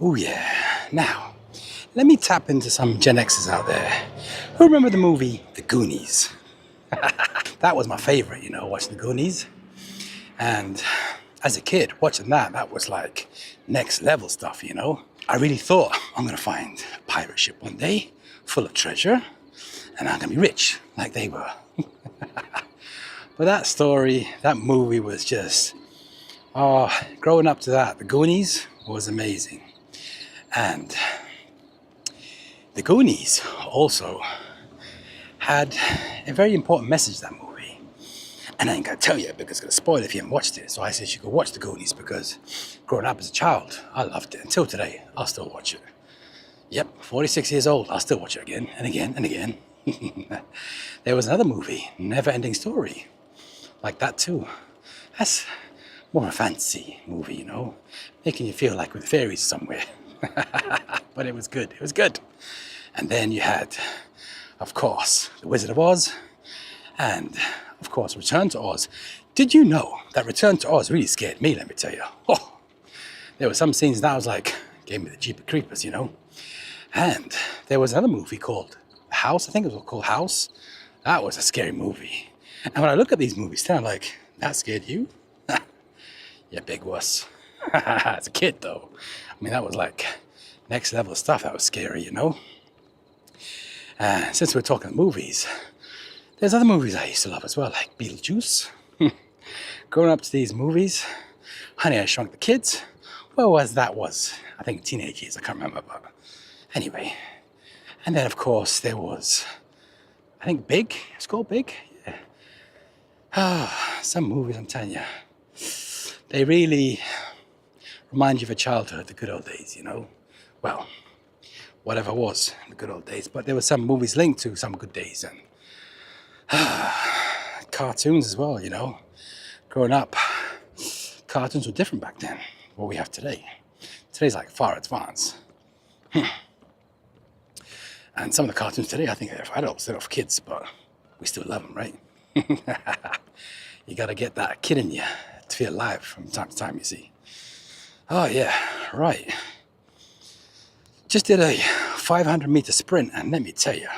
Oh yeah. Now, let me tap into some Gen Xers out there who remember the movie The Goonies. That was my favorite, watching The Goonies. And as a kid, watching that was like next level stuff. I really thought I'm gonna find a pirate ship one day full of treasure and I'm gonna be rich like they were. But that story, that movie was just, growing up to that, The Goonies was amazing. And The Goonies also had a very important message, that movie. And I ain't gonna tell you because it's gonna spoil it if you haven't watched it. So I said you should go watch The Goonies because growing up as a child, I loved it. Until today, I'll still watch it. Yep, 46 years old, I'll still watch it again and again and again. There was another movie, NeverEnding Story, like that too. That's more a fantasy movie, making you feel like with fairies somewhere. But it was good, it was good. And then you had, of course, The Wizard of Oz, and of course, Return to Oz. Did you know that Return to Oz really scared me, let me tell you? Oh, there were some scenes that I was like, gave me the Jeepers Creepers, And there was another movie called House, I think it was called House. That was a scary movie. And when I look at these movies now, I'm like, that scared you? Yeah, big wuss. As a kid, though. I mean, that was like next level stuff. That was scary, Since we're talking movies, there's other movies I used to love as well, like Beetlejuice. Growing up to these movies, Honey, I Shrunk the Kids. Well, was I think teenage years, I can't remember, but anyway. And then, of course, there was, I think Big. It's called Big. Yeah. Some movies, I'm telling you, they really remind you of a childhood, the good old days, Well, whatever was in the good old days. But there were some movies linked to some good days and cartoons as well, Growing up, cartoons were different back then, what we have today. Today's like far advanced. And some of the cartoons today, I think they're for adults, they're not for kids, but we still love them, right? You gotta get that kid in you to feel alive from time to time, you see. Oh yeah, right. Just did a 500-meter sprint, and let me tell you,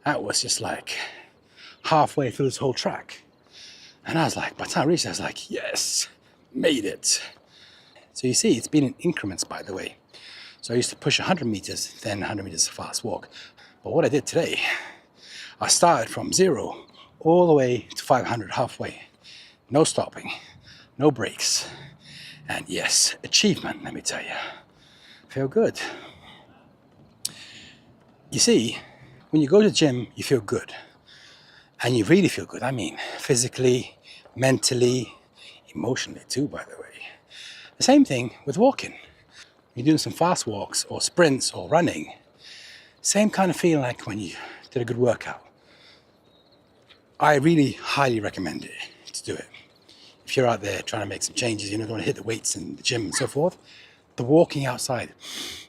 that was just like halfway through this whole track. And I was like, by the time I reached it, I was like, yes, made it. So you see, it's been in increments, by the way. So I used to push 100 meters, then 100 meters fast walk. But what I did today, I started from 0 all the way to 500 halfway. No stopping, no breaks. And yes, achievement, let me tell you. Feel good. You see, when you go to the gym, you feel good. And you really feel good. I mean, physically, mentally, emotionally too, by the way. The same thing with walking. You're doing some fast walks or sprints or running. Same kind of feeling like when you did a good workout. I really highly recommend it to do it. If you're out there trying to make some changes, don't want to hit the weights in the gym and so forth, the walking outside,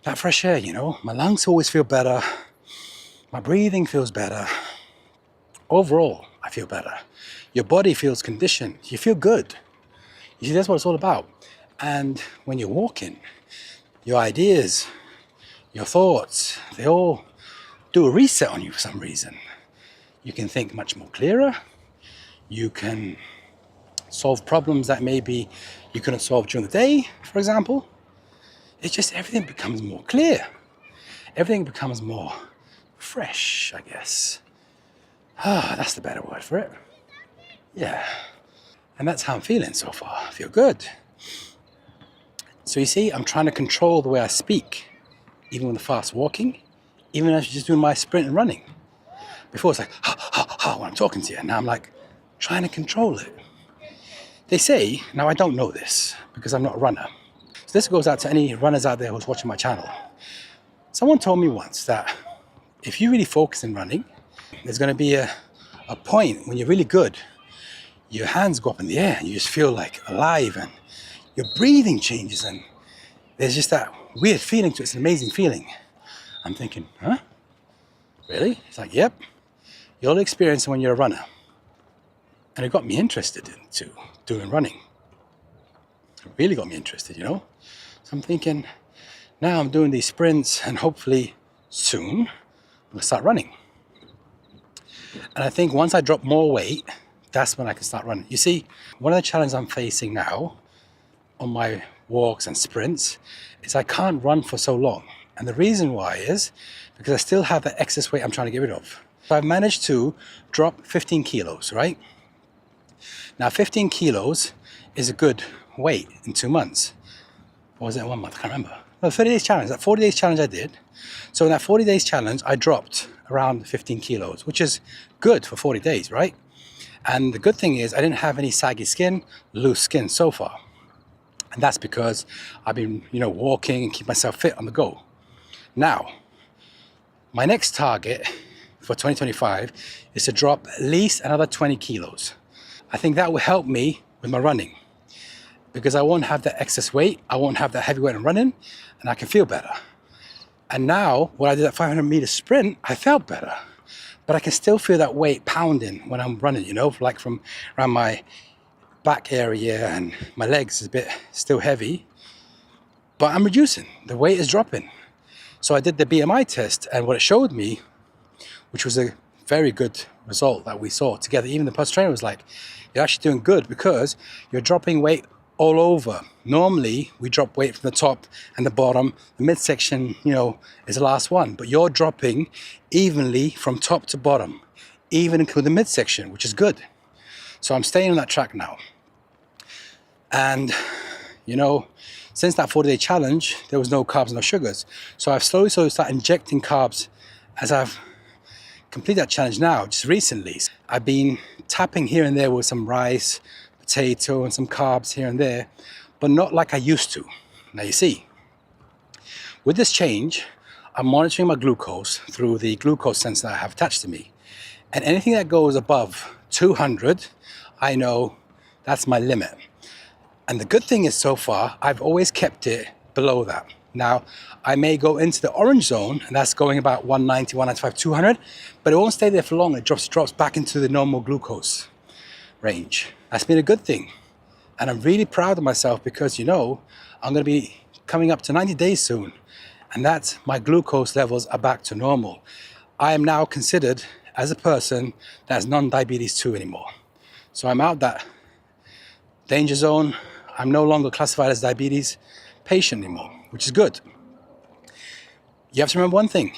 that fresh air, my lungs always feel better. My breathing feels better. Overall, I feel better. Your body feels conditioned. You feel good. You see, that's what it's all about. And when you're walking, your ideas, your thoughts, they all do a reset on you for some reason. You can think much more clearer. You can solve problems that maybe you couldn't solve during the day, for example. It's just everything becomes more clear. Everything becomes more fresh, I guess. That's the better word for it. Yeah. And that's how I'm feeling so far. I feel good. So you see, I'm trying to control the way I speak, even with the fast walking, even as I'm just doing my sprint and running. Before it's like, ha, ha, ha, when I'm talking to you. Now I'm like, trying to control it. They say, now I don't know this because I'm not a runner. So this goes out to any runners out there who's watching my channel. Someone told me once that if you really focus in running, there's going to be a point when you're really good, your hands go up in the air and you just feel like alive and your breathing changes and there's just that weird feeling to it. It's an amazing feeling. I'm thinking, huh? Really? It's like, yep. You'll experience it when you're a runner. And it got me interested into doing running. It really got me interested, So I'm thinking, now I'm doing these sprints and hopefully soon I'm gonna start running. And I think once I drop more weight, that's when I can start running. You see, one of the challenges I'm facing now on my walks and sprints is I can't run for so long. And the reason why is because I still have that excess weight I'm trying to get rid of. So I've managed to drop 15 kilos, right? Now 15 kilos is a good weight in 2 months. Or was it 1 month? I can't remember. No, 30 days challenge, that 40 days challenge I did. So in that 40 days challenge, I dropped around 15 kilos, which is good for 40 days, right? And the good thing is I didn't have any saggy skin, loose skin so far. And that's because I've been, walking and keep myself fit on the go. Now, my next target for 2025 is to drop at least another 20 kilos. I think that will help me with my running because I won't have that excess weight, I won't have that heavy weight in running, and I can feel better. And now, when I did that 500 meter sprint, I felt better. But I can still feel that weight pounding when I'm running, like from around my back area and my legs is a bit still heavy. But I'm reducing, the weight is dropping. So I did the BMI test, and what it showed me, which was a very good result that we saw together, even the personal trainer was like, you're actually doing good because you're dropping weight all over. Normally, we drop weight from the top and the bottom. The midsection, is the last one, but you're dropping evenly from top to bottom, even include the midsection, which is good. So I'm staying on that track now. And, since that 40-day challenge, there was no carbs, no sugars. So I've slowly started injecting carbs as I've completed that challenge now, just recently. I've been tapping here and there with some rice, potato, and some carbs here and there, but not like I used to. Now you see, with this change, I'm monitoring my glucose through the glucose sensor that I have attached to me. And anything that goes above 200, I know that's my limit. And the good thing is so far, I've always kept it below that. Now, I may go into the orange zone, and that's going about 190, 195, 200, but it won't stay there for long. It drops back into the normal glucose range. That's been a good thing. And I'm really proud of myself because, I'm going to be coming up to 90 days soon. And that's my glucose levels are back to normal. I am now considered as a person that's non-diabetes 2 anymore. So I'm out that danger zone. I'm no longer classified as diabetes patient anymore, which is good. You have to remember one thing.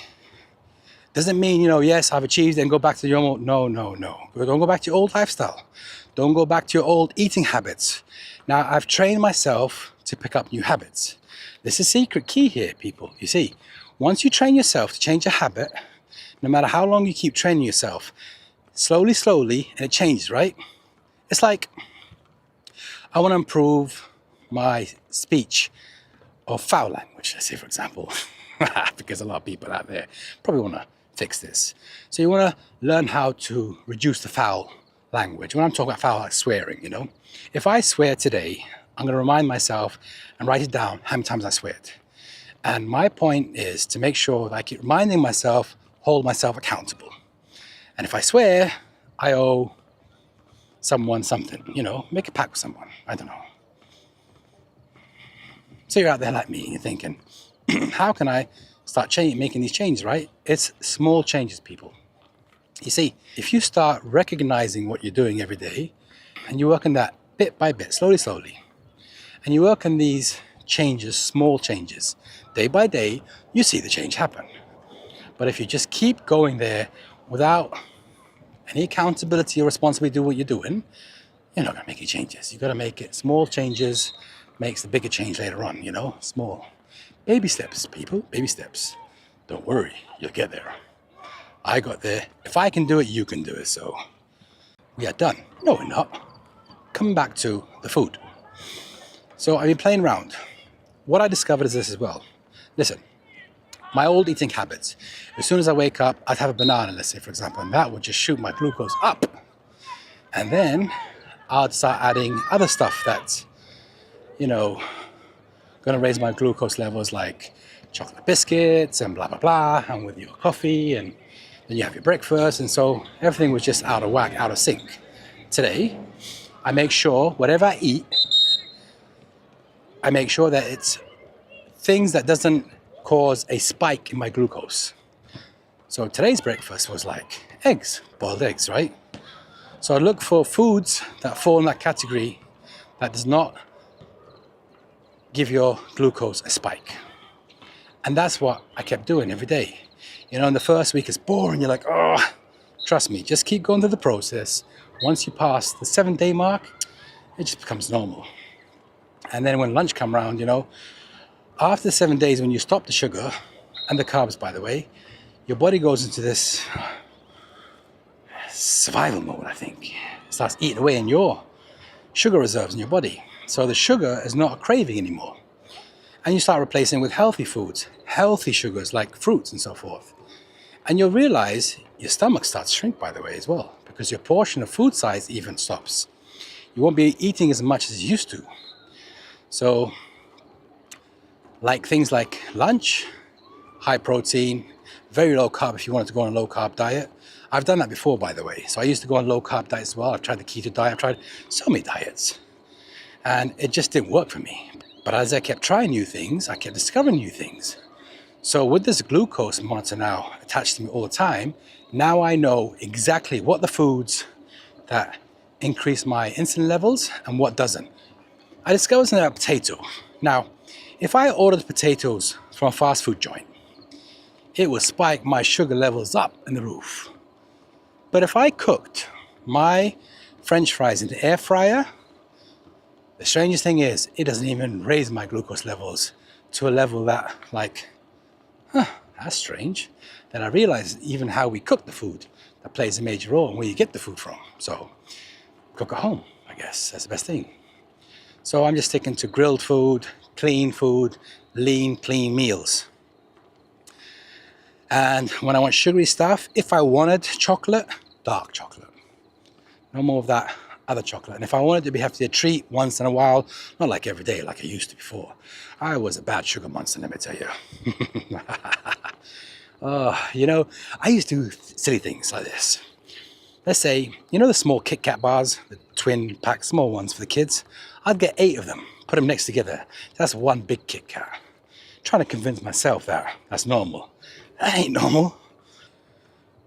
Doesn't mean, yes, I've achieved and go back to your old, no. Don't go back to your old lifestyle. Don't go back to your old eating habits. Now, I've trained myself to pick up new habits. This is secret key here, people. You see, once you train yourself to change a habit, no matter how long you keep training yourself, slowly, and it changes, right? It's like, I want to improve my speech or foul language, let's say, for example, because a lot of people out there probably want to fix this. So you want to learn how to reduce the foul language. When I'm talking about foul, like swearing, If I swear today, I'm going to remind myself and write it down how many times I sweared. And my point is to make sure that I keep reminding myself, hold myself accountable. And if I swear, I owe someone something, make a pact with someone. I don't know. So you're out there like me and you're thinking, how can I start making these changes, right? It's small changes, people. You see, if you start recognizing what you're doing every day and you work on that bit by bit, slowly, and you work on these changes, small changes, day by day, you see the change happen. But if you just keep going there without any accountability or responsibility to do what you're doing, you're not going to make any changes. You've got to make it small changes, makes the bigger change later on, small. Baby steps, people, baby steps. Don't worry, you'll get there. I got there. If I can do it, you can do it. So we are done. No, we're not. Coming back to the food. So I've been playing around. What I discovered is this as well. Listen, my old eating habits. As soon as I wake up, I'd have a banana, let's say, for example, and that would just shoot my glucose up. And then I'd start adding other stuff that's, going to raise my glucose levels, like chocolate biscuits and blah, blah, blah, and with your coffee, and then you have your breakfast. And so everything was just out of whack, out of sync. Today, I make sure whatever I eat, I make sure that it's things that doesn't cause a spike in my glucose. So today's breakfast was like eggs, boiled eggs, right? So I look for foods that fall in that category that does not give your glucose a spike. And that's what I kept doing every day. You know, in the first week it's boring. You're like, oh, trust me, just keep going through the process. Once you pass the 7-day mark, it just becomes normal. And then when lunch come around, you know, after 7 days, when you stop the sugar and the carbs, by the way, your body goes into this survival mode, I think. It starts eating away in your sugar reserves in your body. So the sugar is not a craving anymore. And you start replacing with healthy foods, healthy sugars like fruits and so forth. And you'll realize your stomach starts to shrink, by the way, as well, because your portion of food size even stops. You won't be eating as much as you used to. So, like things like lunch, high protein, very low carb if you wanted to go on a low carb diet. I've done that before, by the way. So I used to go on low carb diets as well. I've tried the keto diet. I've tried so many diets. And it just didn't work for me. But as I kept trying new things, I kept discovering new things. So with this glucose monitor now attached to me all the time, now I know exactly what the foods that increase my insulin levels and what doesn't. I discovered something about potato. Now, if I ordered potatoes from a fast food joint, it would spike my sugar levels up in the roof. But if I cooked my French fries in the air fryer, the strangest thing is, it doesn't even raise my glucose levels to a level that, like, that's strange. Then I realized even how we cook the food that plays a major role in where you get the food from. So, cook at home, I guess, that's the best thing. So I'm just sticking to grilled food, lean, clean meals. And when I want sugary stuff, if I wanted chocolate, dark chocolate. No more of that other chocolate. And if I wanted to have to be a treat once in a while, not like every day like I used to before. I was a bad sugar monster, let me tell you. You know, I used to do silly things like this. Let's say, you know the small Kit Kat bars, the twin pack, small ones for the kids? I'd get 8 of them, put them next together. That's one big Kit Kat. Trying to convince myself that that's normal. That ain't normal.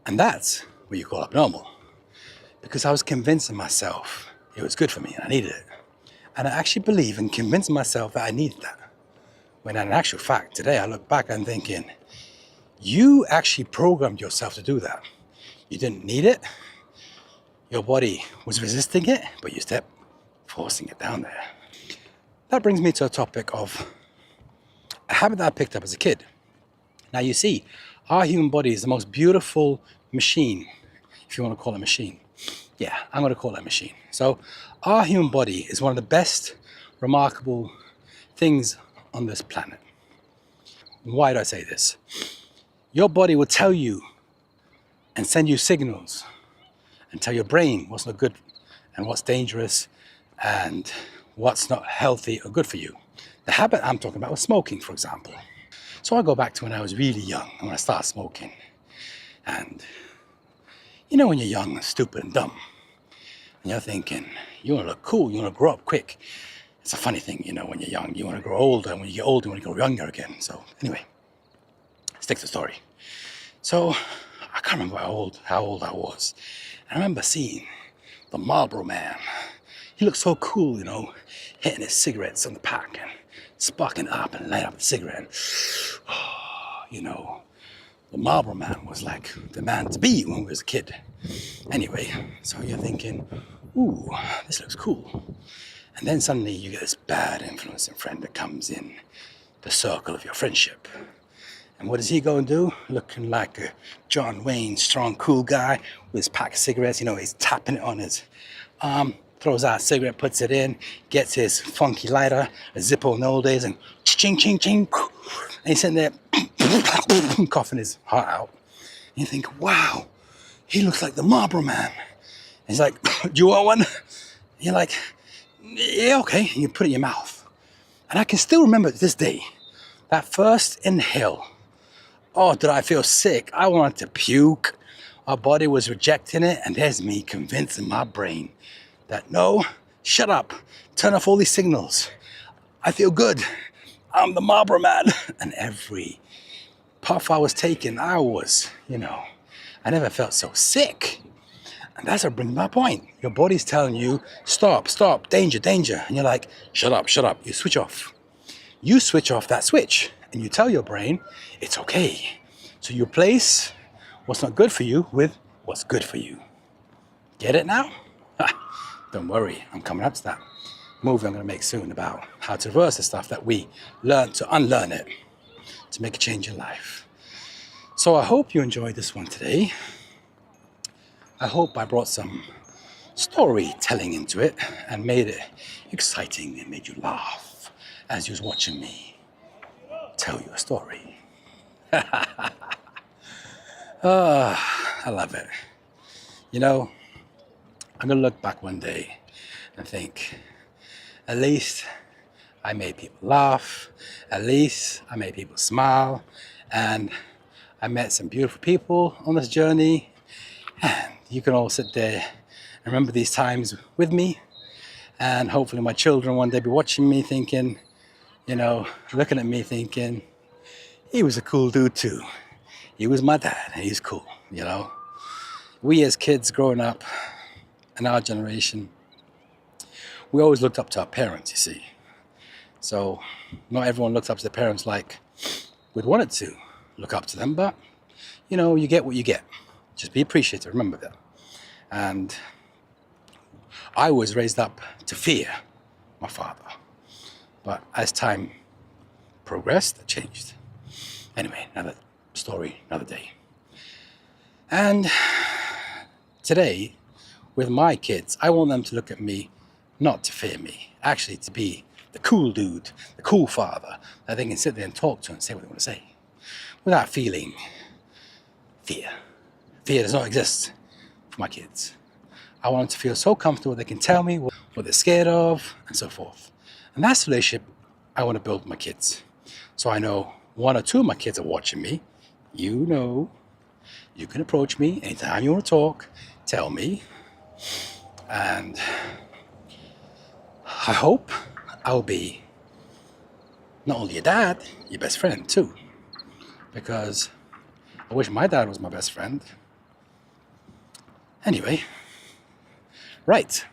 And that's what you call abnormal. Because I was convincing myself it was good for me and I needed it. And I actually believe and convinced myself that I needed that. When in actual fact, today I look back and thinking, you actually programmed yourself to do that. You didn't need it. Your body was resisting it, but you kept forcing it down there. That brings me to a topic of a habit that I picked up as a kid. Now you see, our human body is the most beautiful machine, if you want to call it a machine. Yeah, I'm going to call it a machine. So our human body is one of the best, remarkable things on this planet. Why do I say this? Your body will tell you and send you signals and tell your brain what's not good and what's dangerous and what's not healthy or good for you. The habit I'm talking about was smoking, for example. So I go back to when I was really young and when I started smoking. And you know when you're young and stupid and dumb, and you're thinking, you want to look cool, you want to grow up quick. It's a funny thing, you know, when you're young, you want to grow older, and when you get older, you want to grow younger again. So anyway, stick to the story. So I can't remember how old I was. And I remember seeing the Marlboro Man. He looked so cool, you know, hitting his cigarettes on the pack and sparking up and lighting up the cigarette. You know, the Marlboro Man was like the man to be when we was a kid. Anyway, so you're thinking, ooh, this looks cool. And then suddenly you get this bad influencing friend that comes in the circle of your friendship. And what does he go and do? Looking like a John Wayne, strong, cool guy with his pack of cigarettes. You know, he's tapping it on his arm, throws out a cigarette, puts it in, gets his funky lighter, a Zippo in the old days, and ching, ching, ching. And he's sitting there coughing his heart out. And you think, wow, he looks like the Marlboro Man. And he's like, do you want one? And you're like, yeah, okay. And you put it in your mouth. And I can still remember to this day, that first inhale. Oh, did I feel sick? I wanted to puke. Our body was rejecting it. And there's me convincing my brain that no, shut up. Turn off all these signals. I feel good. I'm the Marlboro man. And every puff I was taking, I was, I never felt so sick. And that's what brings my point. Your body's telling you, stop, stop, danger, danger. And you're like, shut up, shut up. You switch off. You switch off that switch and you tell your brain, it's okay. So you replace what's not good for you with what's good for you. Get it now? Don't worry, I'm coming up to that movie I'm going to make soon about how to reverse the stuff that we learn to unlearn it to make a change in life. So I hope you enjoyed this one today. I hope I brought some storytelling into it and made it exciting and made you laugh as you was watching me tell you a story. I love it. I'm going to look back one day and think, at least I made people laugh, at least I made people smile, and I met some beautiful people on this journey, and you can all sit there and remember these times with me, and hopefully my children one day be watching me thinking, looking at me thinking, he was a cool dude too. He was my dad, and he's cool, We as kids growing up in our generation, we always looked up to our parents, you see. So not everyone looks up to their parents like we'd wanted to look up to them, but you get what you get. Just be appreciative, remember that. And I was raised up to fear my father. But as time progressed, it changed. Anyway, another story, another day. And today, with my kids, I want them to look at me, not to fear me, actually to be the cool dude, the cool father that they can sit there and talk to and say what they want to say without feeling fear. Fear does not exist for my kids. I want them to feel so comfortable they can tell me what they're scared of and so forth. And that's the relationship I want to build with my kids. So I know one or two of my kids are watching me. You can approach me anytime you want to talk, tell me. And I hope I'll be not only your dad, your best friend too. Because I wish my dad was my best friend. Anyway, right.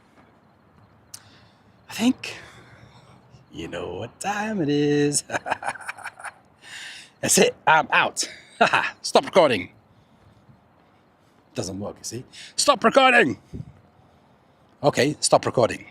I think you know what time it is. That's it, I'm out. Stop recording. Doesn't work, you see. Stop recording. Okay, stop recording.